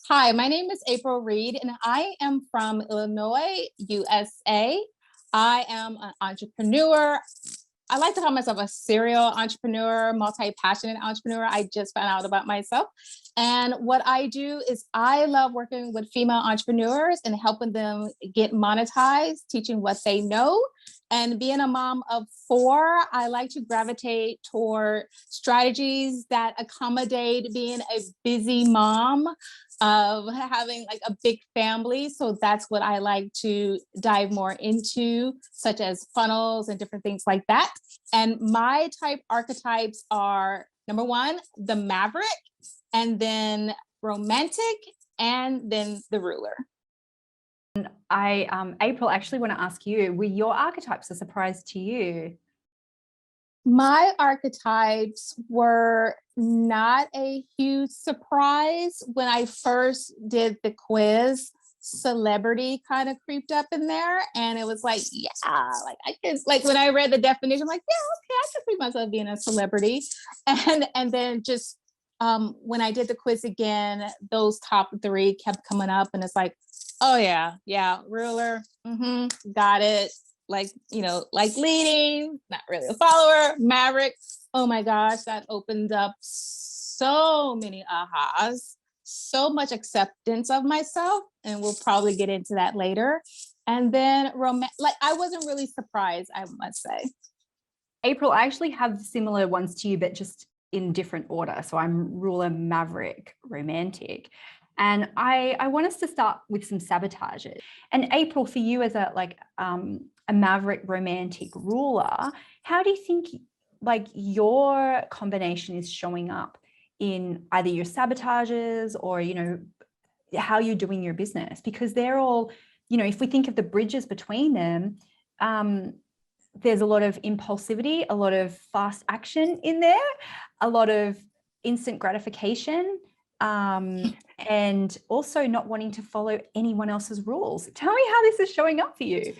Hi, my name is April Reed, and I am from Illinois, USA. I am an entrepreneur. I like to call myself a serial entrepreneur, multi-passionate entrepreneur. I just found out about myself. And what I do is I love working with female entrepreneurs and helping them get monetized, teaching what they know. And being a mom of four, I like to gravitate toward strategies that accommodate being a busy mom of having like a big family. So that's what I like to dive more into, such as funnels and different things like that. And my type archetypes are number one, the maverick, and then romantic, and then the ruler. April, actually want to ask you, were your archetypes a surprise to you? My archetypes were not a huge surprise. When I first did the quiz, celebrity kind of creeped up in there, and it was like, yeah, like I could, like when I read the definition, I'm like, yeah, okay, I could see myself being a celebrity. And then just when I did the quiz again, those top three kept coming up, and it's like, oh yeah, ruler, got it. Like, like leading, not really a follower, maverick. Oh my gosh, that opened up so many ahas, so much acceptance of myself. And we'll probably get into that later. And then like I wasn't really surprised, I must say. April, I actually have similar ones to you, but just in different order. So I'm ruler, maverick, romantic. And I want us to start with some sabotages. And April, for you as a maverick romantic ruler, how do you think like your combination is showing up in either your sabotages or, how you're doing your business? Because they're all, if we think of the bridges between them, there's a lot of impulsivity, a lot of fast action in there, a lot of instant gratification, and also not wanting to follow anyone else's rules. Tell me how this is showing up for you.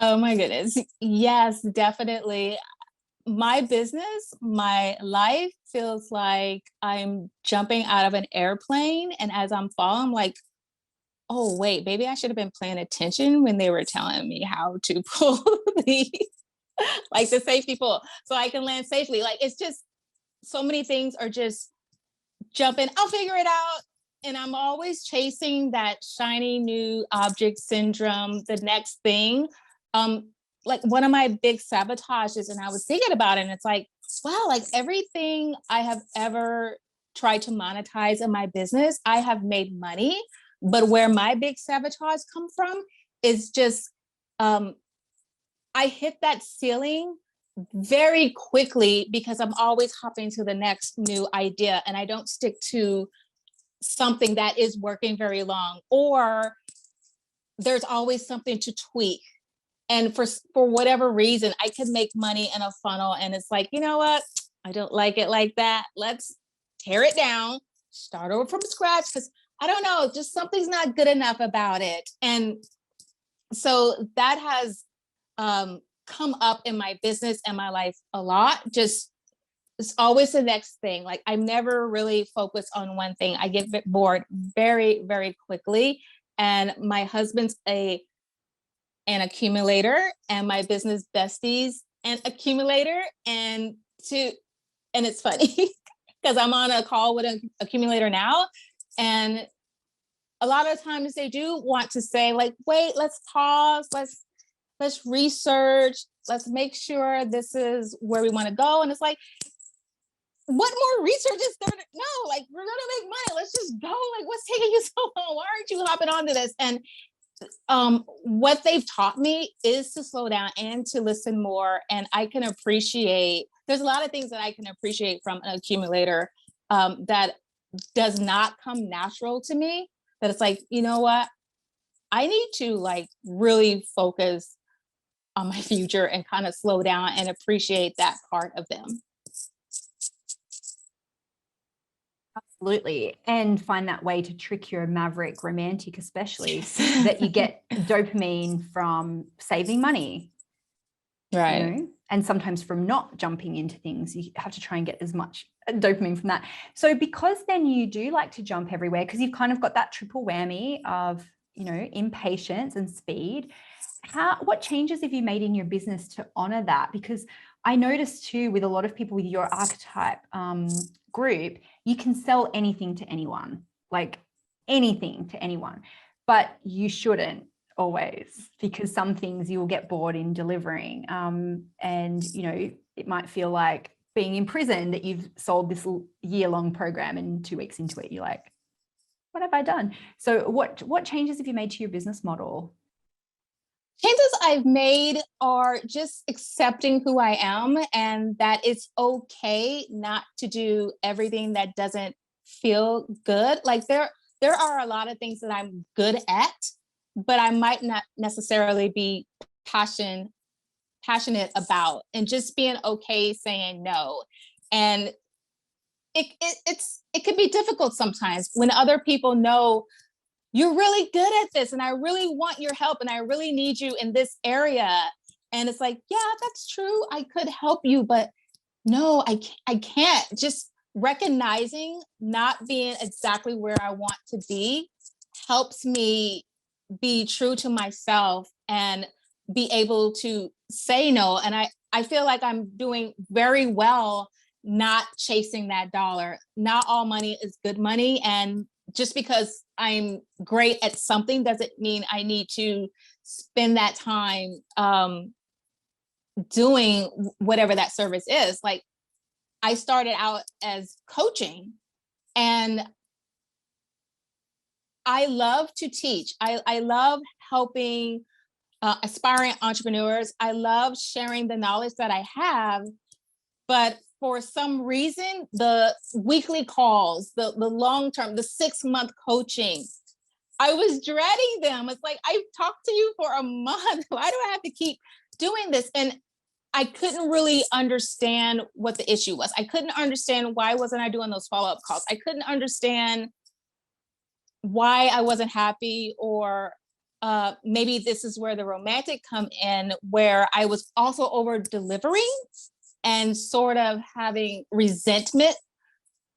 Oh my goodness. Yes, definitely. My business, my life feels like I'm jumping out of an airplane. And as I'm falling, I'm like, oh, wait, maybe I should have been paying attention when they were telling me how to pull the safety pull so I can land safely. Like, it's just so many things are just jumping. I'll figure it out. And I'm always chasing that shiny new object syndrome, the next thing. Like one of my big sabotages, and I was thinking about it, and it's like, wow, like everything I have ever tried to monetize in my business, I have made money. But where my big sabotage come from is just, I hit that ceiling very quickly because I'm always hopping to the next new idea, and I don't stick to something that is working very long, or there's always something to tweak. And for whatever reason, I could make money in a funnel, and it's like, you know what? I don't like it like that. Let's tear it down, start over from scratch, because I don't know, just something's not good enough about it. And so that has come up in my business and my life a lot. Just it's always the next thing. Like I'm never really focused on one thing. I get bored very, very quickly. And my husband's an accumulator, and my business besties an accumulator. And it's funny because I'm on a call with an accumulator now, and a lot of times they do want to say like, wait, let's pause, let's research, let's make sure this is where we want to go. And it's like, what more research is there? No, like we're gonna make money. Let's just go. Like, what's taking you so long? Why aren't you hopping onto this? And what they've taught me is to slow down and to listen more. And I can appreciate, there's a lot of things that I can appreciate from an accumulator that does not come natural to me. That it's like, you know what? I need to like really focus on my future and kind of slow down and appreciate that part of them. Absolutely. And find that way to trick your maverick romantic, especially that you get dopamine from saving money. Right. And sometimes from not jumping into things, you have to try and get as much dopamine from that. So because then you do like to jump everywhere, because you've kind of got that triple whammy of, you know, impatience and speed, what changes have you made in your business to honor that? Because I noticed too, with a lot of people with your archetype group, you can sell anything to anyone, like anything to anyone, but you shouldn't always, because some things you'll get bored in delivering. And, you know, it might feel like being in prison that you've sold this year-long program and 2 weeks into it, you're like, what have I done? So what changes have you made to your business model? Changes I've made are just accepting who I am and that it's okay not to do everything that doesn't feel good. Like there are a lot of things that I'm good at, but I might not necessarily be passionate about, and just being okay saying no. And it could be difficult sometimes when other people know you're really good at this and I really want your help and I really need you in this area. And it's like, yeah, that's true. I could help you, but no, I can't. Just recognizing not being exactly where I want to be helps me be true to myself and be able to say no. And I feel like I'm doing very well not chasing that dollar. Not all money is good money. And just because I'm great at something doesn't mean I need to spend that time doing whatever that service is. Like I started out as coaching and I love to teach. I love helping aspiring entrepreneurs. I love sharing the knowledge that I have, but for some reason, the weekly calls, the long-term, the 6-month coaching, I was dreading them. It's like, I've talked to you for a month. Why do I have to keep doing this? And I couldn't really understand what the issue was. I couldn't understand why wasn't I doing those follow-up calls. I couldn't understand why I wasn't happy, or maybe this is where the romantic come in, where I was also over delivering and sort of having resentment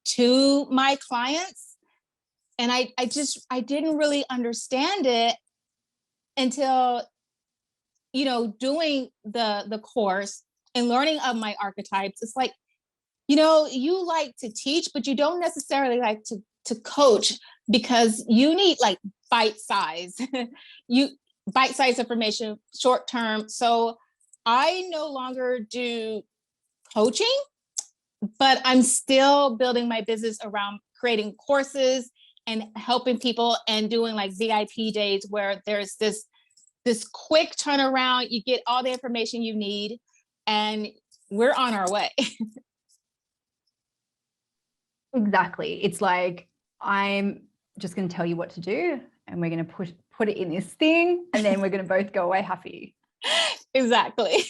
to my clients. And I didn't really understand it until, you know, doing the course and learning of my archetypes. It's like, you know, you like to teach, but you don't necessarily like to coach, because you need like bite size, bite size information, short term. So I no longer do coaching, but I'm still building my business around creating courses and helping people and doing like VIP days where there's this quick turnaround. You get all the information you need and we're on our way. Exactly. It's like, I'm just going to tell you what to do and we're going to put it in this thing and then we're going to both go away happy. Exactly.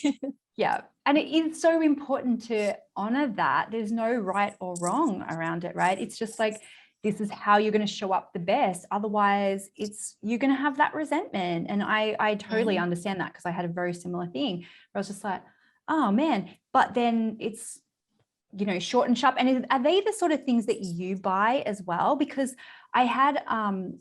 Yeah. And it is so important to honor that. There's no right or wrong around it, right? It's just like, this is how you're going to show up the best. Otherwise, you're going to have that resentment. And I totally understand that, because I had a very similar thing where I was just like, oh man, but then it's, you know, short and sharp. And are they the sort of things that you buy as well? Because I had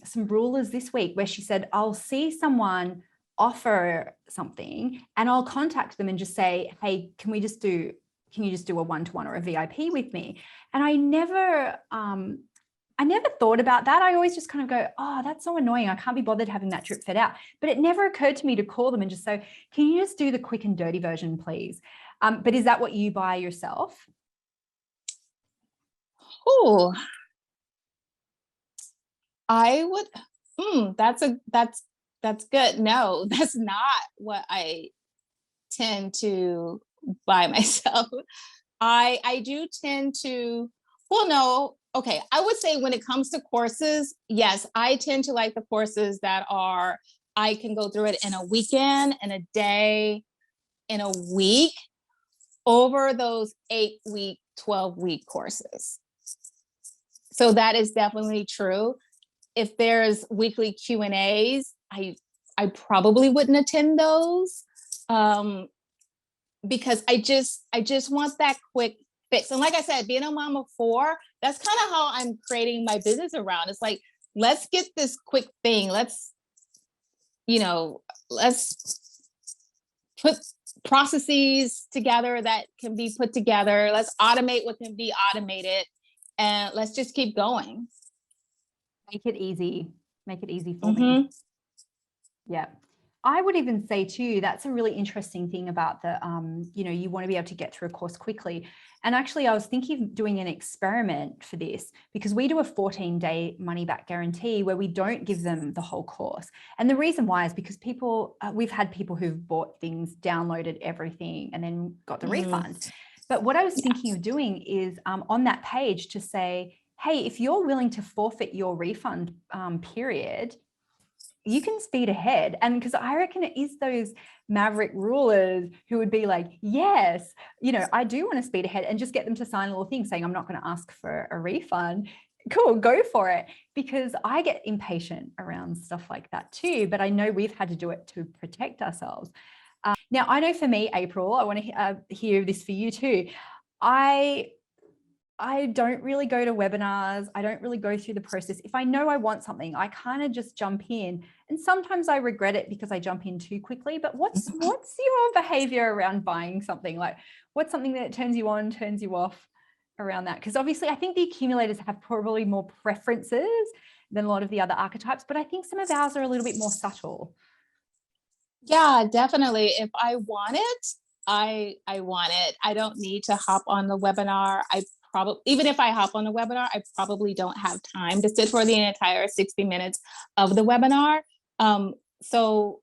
some rulers this week where she said, I'll see someone offer something and I'll contact them and just say, hey, can you just do a one-to-one or a VIP with me? And I never thought about that. I always just kind of go, oh, that's so annoying. I can't be bothered having that trip fit out. But it never occurred to me to call them and just say, can you just do the quick and dirty version, please? But is that what you buy yourself? Oh, I would, that's good. No, that's not what I tend to buy myself. I do tend to, well, no, okay. I would say when it comes to courses, yes, I tend to like the courses that are, I can go through it in a weekend, in a day, in a week, over those 8-week, 12-week courses. So that is definitely true. If there's weekly Q&As, I probably wouldn't attend those. because I just want that quick fix. And like I said, being a mom of four, that's kind of how I'm creating my business around. It's like, let's get this quick thing. Let's put processes together that can be put together. Let's automate what can be automated, and let's just keep going. Make it easy. Make it easy for me. Yeah. I would even say too, that's a really interesting thing about the, you want to be able to get through a course quickly. And actually I was thinking of doing an experiment for this, because we do a 14-day money back guarantee where we don't give them the whole course. And the reason why is because we've had people who've bought things, downloaded everything, and then got the refund. But what I was thinking of doing is on that page to say, hey, if you're willing to forfeit your refund period, you can speed ahead. And because I reckon it is those maverick rulers who would be like, yes, I do want to speed ahead, and just get them to sign a little thing saying, I'm not going to ask for a refund. Cool, go for it. Because I get impatient around stuff like that too, but I know we've had to do it to protect ourselves. Now, I know for me, April, I want to hear this for you too. I don't really go to webinars. I don't really go through the process. If I know I want something, I kind of just jump in, and sometimes I regret it because I jump in too quickly. But what's your behavior around buying something? Like, what's something that turns you on, turns you off around that? Because obviously I think the accumulators have probably more preferences than a lot of the other archetypes, but I think some of ours are a little bit more subtle. Yeah, definitely. If I want it, I want it. I don't need to hop on the webinar. Even if I hop on the webinar, I probably don't have time to sit for the entire 60 minutes of the webinar. So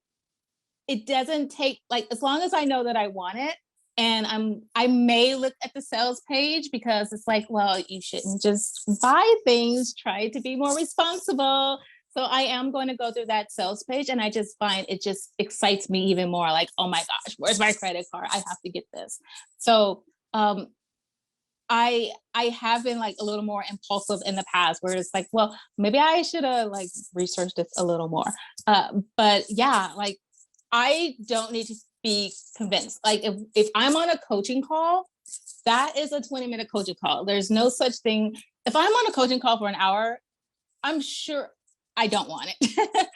it doesn't take, like, as long as I know that I want it, and I may look at the sales page, because it's like, well, you shouldn't just buy things, try to be more responsible. So I am going to go through that sales page, and I just find it just excites me even more. Like, oh my gosh, where's my credit card? I have to get this. So I have been like a little more impulsive in the past, where it's like, well, maybe I should have like researched this a little more. But yeah, like, I don't need to be convinced. Like, if I'm on a coaching call, that is a 20-minute coaching call. There's no such thing. If I'm on a coaching call for an hour, I'm sure I don't want it.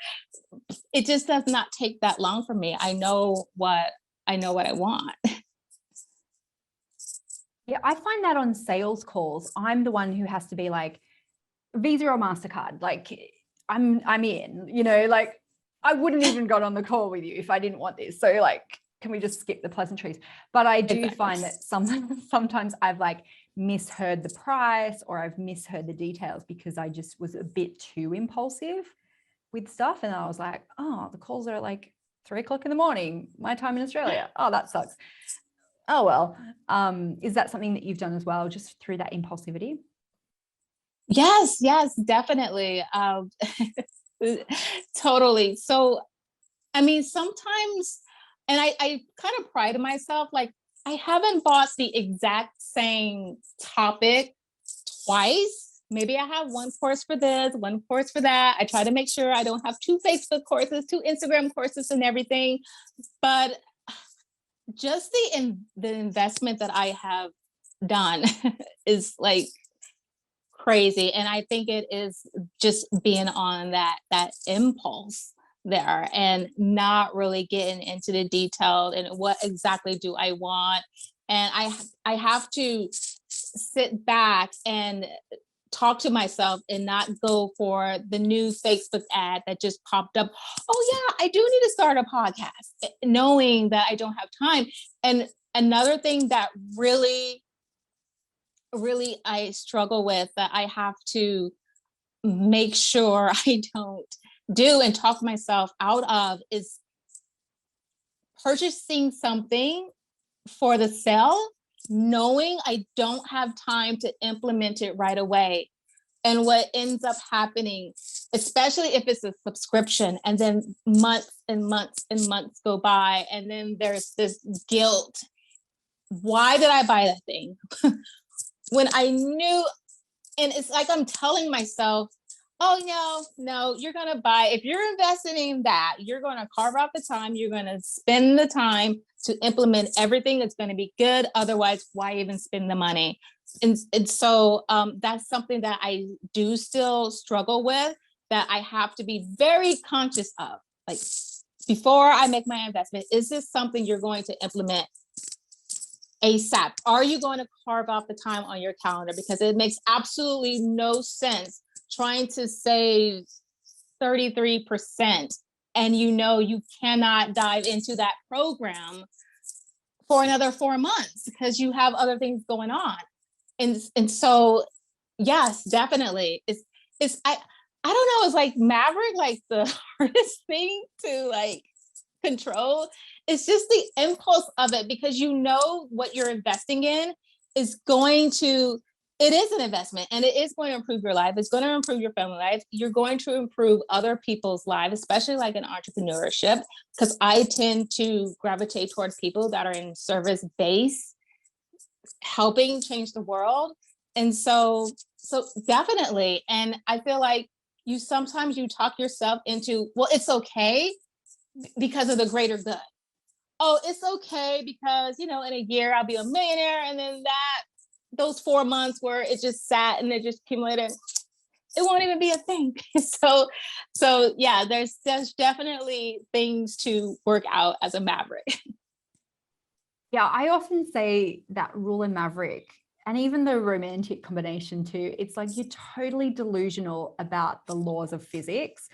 It just does not take that long for me. I know what I want. Yeah, I find that on sales calls, I'm the one who has to be like, Visa or MasterCard, like I'm in, like I wouldn't even got on the call with you if I didn't want this. So like, can we just skip the pleasantries? But I do find that sometimes I've like misheard the price, or I've misheard the details because I just was a bit too impulsive with stuff. And I was like, oh, the calls are at like 3 o'clock in the morning, my time in Australia. Oh, that sucks. Oh, well, is that something that you've done as well, just through that impulsivity? Yes, definitely. Totally. So, I mean, sometimes, and I kind of pride myself, like, I haven't bought the exact same topic twice. Maybe I have one course for this, one course for that. I try to make sure I don't have 2 Facebook courses, 2 Instagram courses, and everything. But just the investment that I have done is like crazy. And I think it is just being on that impulse there, and not really getting into the detail and what exactly do I want. And I have to sit back and talk to myself, and not go for the new Facebook ad that just popped up. Oh yeah, I do need to start a podcast, knowing that I don't have time. And another thing that really I struggle with, that I have to make sure I don't do and talk myself out of, is purchasing something for the sale, knowing I don't have time to implement it right away. And what ends up happening, especially if it's a subscription, and then months and months and months go by, and then there's this guilt. Why did I buy that thing? When I knew, and it's like I'm telling myself, oh no, you're going to buy, if you're investing in that, you're going to carve out the time, you're going to spend the time to implement everything that's going to be good. Otherwise, why even spend the money? And so that's something that I do still struggle with, that I have to be very conscious of. Like, before I make my investment, is this something you're going to implement ASAP? Are you going to carve out the time on your calendar? Because it makes absolutely no sense trying to save 33% and you cannot dive into that program for another 4 months because you have other things going on. And so yes, definitely. It's I don't know, it's like Maverick, like the hardest thing to like control. It's just the impulse of it, because you know what you're investing in is going to, it is an investment and it is going to improve your life. It's going to improve your family life. You're going to improve other people's lives, especially like in entrepreneurship, because I tend to gravitate towards people that are in service-based, helping change the world. And so definitely. And I feel like sometimes you talk yourself into, well, it's okay because of the greater good. Oh, it's okay because, in a year I'll be a millionaire. And then those 4 months where it just sat and it just accumulated, it won't even be a thing. So yeah, there's definitely things to work out as a maverick. Yeah, I often say that rule and maverick, and even the romantic combination too, it's like you're totally delusional about the laws of physics,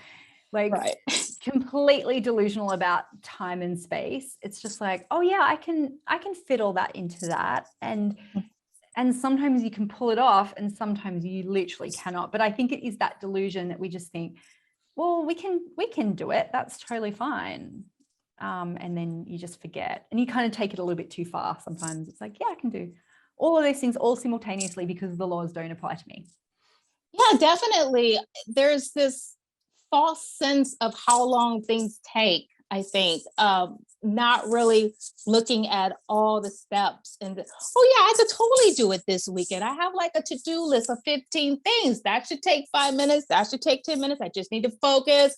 like Right. completely delusional about time and space. It's just like, oh yeah, I can fit all that into that. And sometimes you can pull it off and sometimes you literally cannot. But I think it is that delusion that we just think, well, we can do it. That's totally fine. And then you just forget and you kind of take it a little bit too far. Sometimes it's like, yeah, I can do all of these things all simultaneously because the laws don't apply to me. Yeah, definitely. There's this false sense of how long things take, I think, not really looking at all the steps and oh yeah, I could totally do it this weekend. I have like a to-do list of 15 things. That should take 5 minutes. That should take 10 minutes. I just need to focus,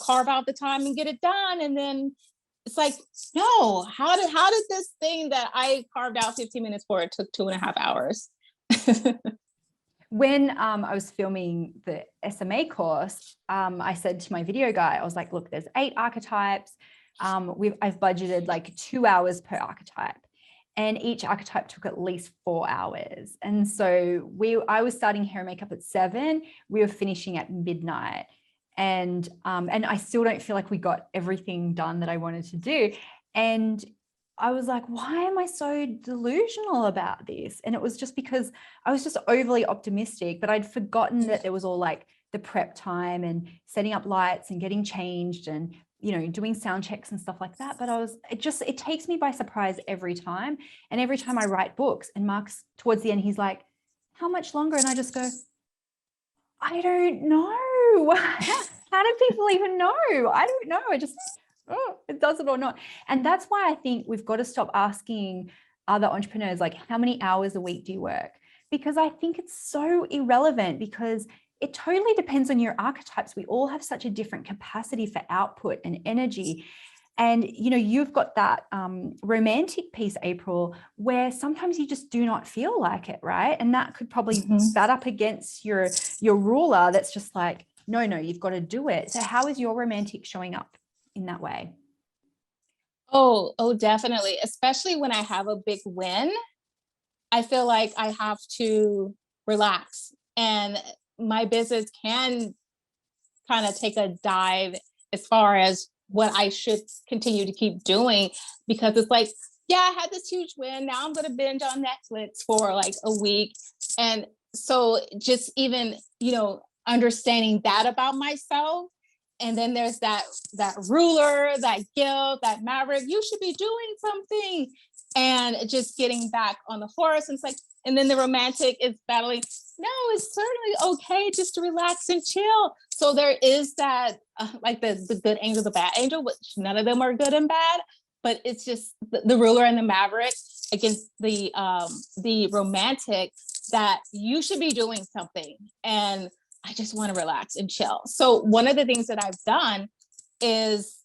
carve out the time and get it done. And then it's like, no, how did this thing that I carved out 15 minutes for, it took 2.5 hours? When I was filming the SMA course, I said to my video guy, I was like, look, there's 8 archetypes. I've budgeted like 2 hours per archetype, and each archetype took at least 4 hours. And so I was starting hair and makeup at 7. We were finishing at midnight. And I still don't feel like we got everything done that I wanted to do. And I was like, why am I so delusional about this? And it was just because I was just overly optimistic, but I'd forgotten that there was all like the prep time and setting up lights and getting changed and, doing sound checks and stuff like that. But it takes me by surprise every time. And every time I write books, and Mark's towards the end, he's like, how much longer? And I just go, I don't know. How do people even know? I don't know. It does it or not. And that's why I think we've got to stop asking other entrepreneurs, like, how many hours a week do you work? Because I think it's so irrelevant, because it totally depends on your archetypes. We all have such a different capacity for output and energy. And, you've got that romantic piece, April, where sometimes you just do not feel like it, right? And that could probably bat up against your ruler that's just like, no, you've got to do it. So how is your romantic showing up in that way? Oh, definitely. Especially when I have a big win, I feel like I have to relax, and my business can kind of take a dive as far as what I should continue to keep doing, because it's like, yeah, I had this huge win. Now I'm going to binge on Netflix for like a week. And so just even, understanding that about myself. And then there's that ruler, that guilt, that maverick, you should be doing something, and just getting back on the horse. And it's like, and then the romantic is battling, no, it's certainly okay just to relax and chill. So there is that, like the good angel, the bad angel, which none of them are good and bad, but it's just the ruler and the maverick against the romantic, that you should be doing something. And I just want to relax and chill. So one of the things that I've done is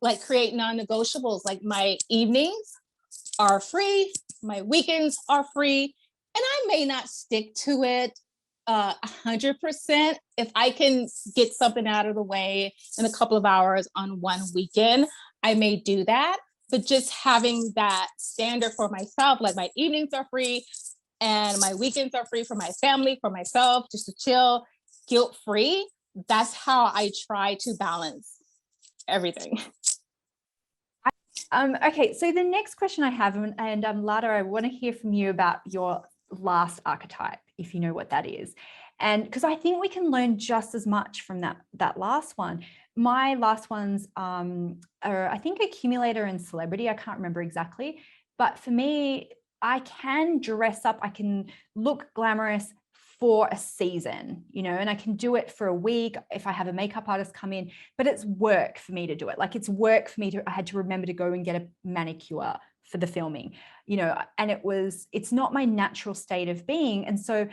like create non-negotiables. Like my evenings are free, my weekends are free, and I may not stick to it 100%. If I can get something out of the way in a couple of hours on one weekend, I may do that. But just having that standard for myself, like my evenings are free and my weekends are free for my family, for myself, just to chill, guilt free. That's how I try to balance everything. Okay, so the next question I have, and Lada, I want to hear from you about your last archetype, if you know what that is. And because I think we can learn just as much from that last one. My last ones are, I think, accumulator and celebrity. I can't remember exactly. But for me, I can dress up, I can look glamorous for a season, you know, and I can do it for a week if I have a makeup artist come in, but it's work for me to do it. Like it's work for me I had to remember to go and get a manicure for the filming, you know, and it's not my natural state of being. And so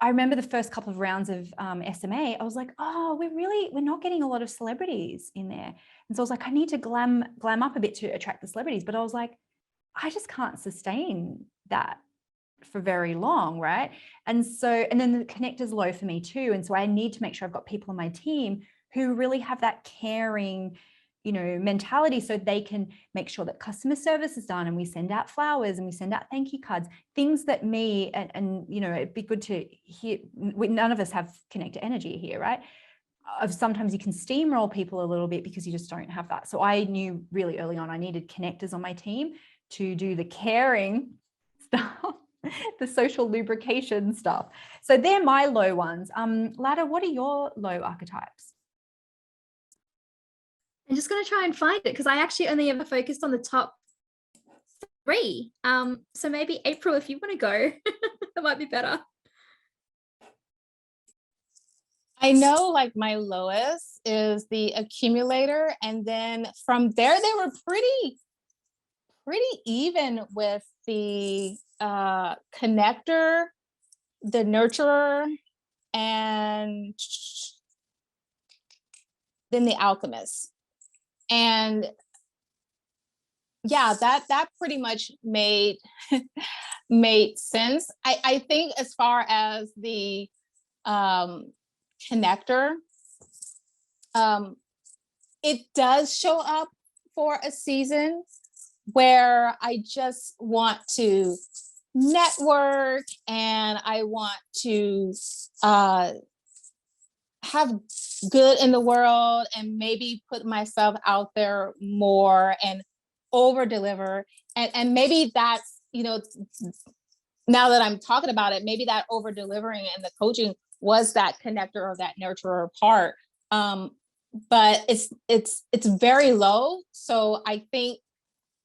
I remember the first couple of rounds of SMA, I was like, oh, we're not getting a lot of celebrities in there. And so I was like, I need to glam up a bit to attract the celebrities. But I was like, I just can't sustain that for very long, right? And then the connector's low for me too. And so I need to make sure I've got people on my team who really have that caring, you know, mentality, so they can make sure that customer service is done and we send out flowers and we send out thank you cards, things that me and you know, it'd be good to hear. None of us have connector energy here, right? Sometimes you can steamroll people a little bit because you just don't have that. So I knew really early on I needed connectors on my team to do the caring stuff, the social lubrication stuff. So they're my low ones. Lada, what are your low archetypes? I'm just going to try and find it because I actually only ever focused on the top 3. So maybe April, if you want to go, that might be better. I know like my lowest is the accumulator. And then from there, they were pretty even with the connector, the nurturer, and then the alchemist. And yeah, that pretty much made sense. I think as far as the connector, it does show up for a season where I just want to network and I want to have good in the world and maybe put myself out there more and over deliver. And maybe that's, you know, now that I'm talking about it, maybe that over delivering and the coaching was that connector or that nurturer part. But it's very low. So I think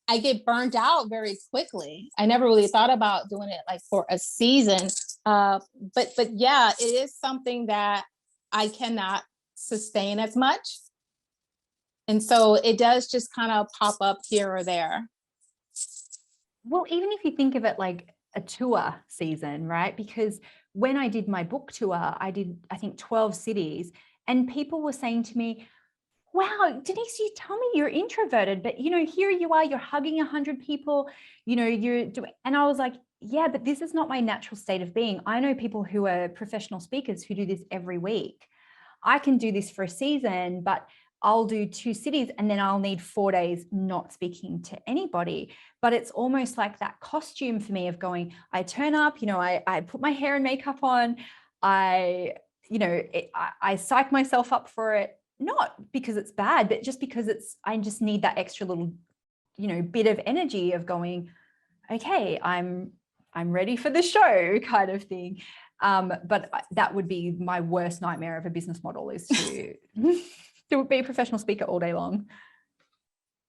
I get burned out very quickly. I never really thought about doing it like for a season. But yeah, it is something that I cannot sustain as much. And so it does just kind of pop up here or there. Well, even if you think of it like a tour season, right? Because when I did my book tour, I did, I think, 12 cities, and people were saying to me, wow, Denise, you tell me you're introverted, but you know, here you are, you're hugging 100 people, you know, you're doing, and I was like, yeah, but this is not my natural state of being. I know people who are professional speakers who do this every week. I can do this for a season, but I'll do 2 cities and then I'll need 4 days not speaking to anybody. But it's almost like that costume for me of going, I turn up, you know, I put my hair and makeup on, I psych myself up for it, not because it's bad, but just because I just need that extra little, you know, bit of energy of going, okay, I'm ready for the show kind of thing. But that would be my worst nightmare of a business model, is to to be a professional speaker all day long.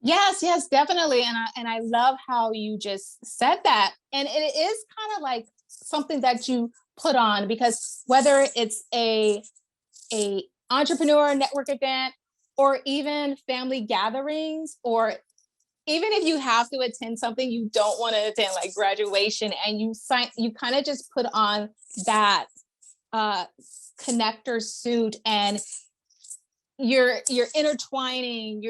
Yes, definitely. And I love how you just said that. And it is kind of like something that you put on, because whether it's a entrepreneur network event or even family gatherings, or even if you have to attend something you don't want to attend, like graduation, and you kind of just put on that connector suit, and you're intertwining,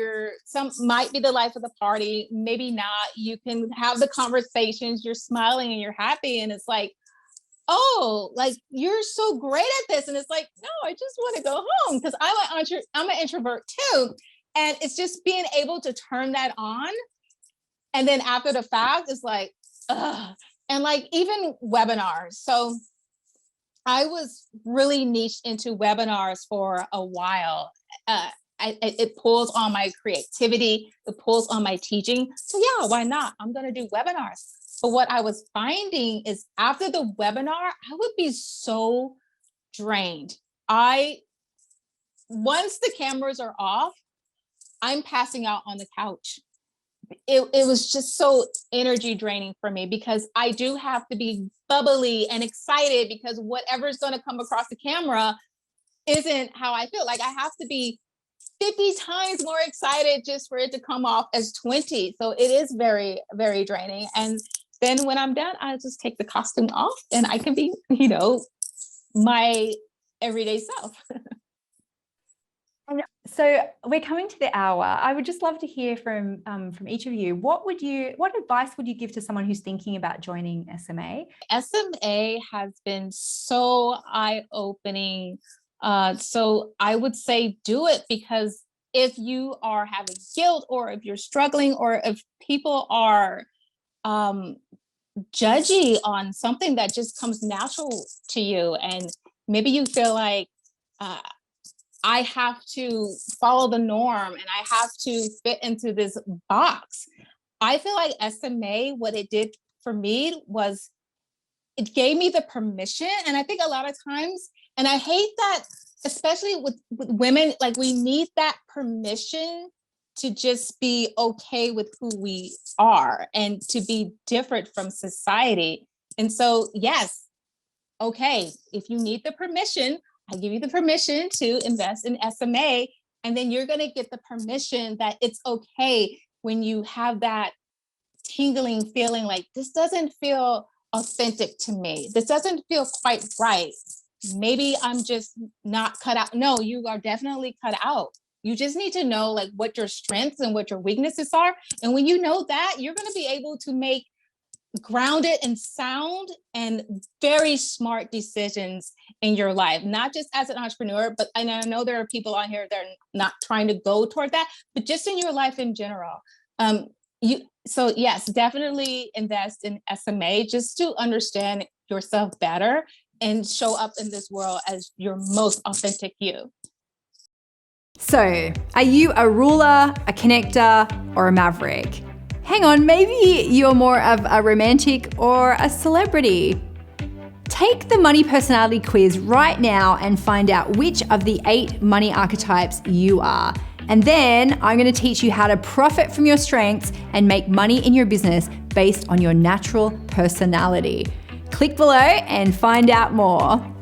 some might be the life of the party, maybe not. You can have the conversations, you're smiling and you're happy, and it's like, oh, like you're so great at this, and it's like, no, I just want to go home because I'm an introvert too. And it's just being able to turn that on, and then after the fact, it's like, ugh. And like even webinars. So I was really niched into webinars for a while. It pulls on my creativity, it pulls on my teaching. So yeah, why not? I'm going to do webinars. But what I was finding is after the webinar, I would be so drained. Once the cameras are off, I'm passing out on the couch. It was just so energy draining for me because I do have to be bubbly and excited because whatever's going to come across the camera isn't how I feel. Like I have to be 50 times more excited just for it to come off as 20. So it is very, very draining. And then when I'm done, I just take the costume off and I can be, my everyday self. And so we're coming to the hour. I would just love to hear from each of you. What advice would you give to someone who's thinking about joining SMA? SMA has been so eye-opening. So I would say do it, because if you are having guilt, or if you're struggling, or if people are judgy on something that just comes natural to you, and maybe you feel like, I have to follow the norm and I have to fit into this box. I feel like SMA, what it did for me was it gave me the permission. And I think a lot of times, and I hate that, especially with women, like we need that permission to just be okay with who we are and to be different from society. And so, yes, okay, if you need the permission, I give you the permission to invest in SMA, and then you're going to get the permission that it's okay when you have that tingling feeling like this doesn't feel authentic to me. This doesn't feel quite right. Maybe I'm just not cut out. No, you are definitely cut out. You just need to know like what your strengths and what your weaknesses are. And when you know that, you're going to be able to make grounded and sound and very smart decisions in your life, not just as an entrepreneur, but I know there are people on here that are not trying to go toward that, but just in your life in general. So yes, definitely invest in SMA just to understand yourself better and show up in this world as your most authentic you. So, are you a ruler, a connector, or a maverick? Hang on, maybe you're more of a romantic or a celebrity. Take the money personality quiz right now and find out which of the 8 money archetypes you are. And then I'm going to teach you how to profit from your strengths and make money in your business based on your natural personality. Click below and find out more.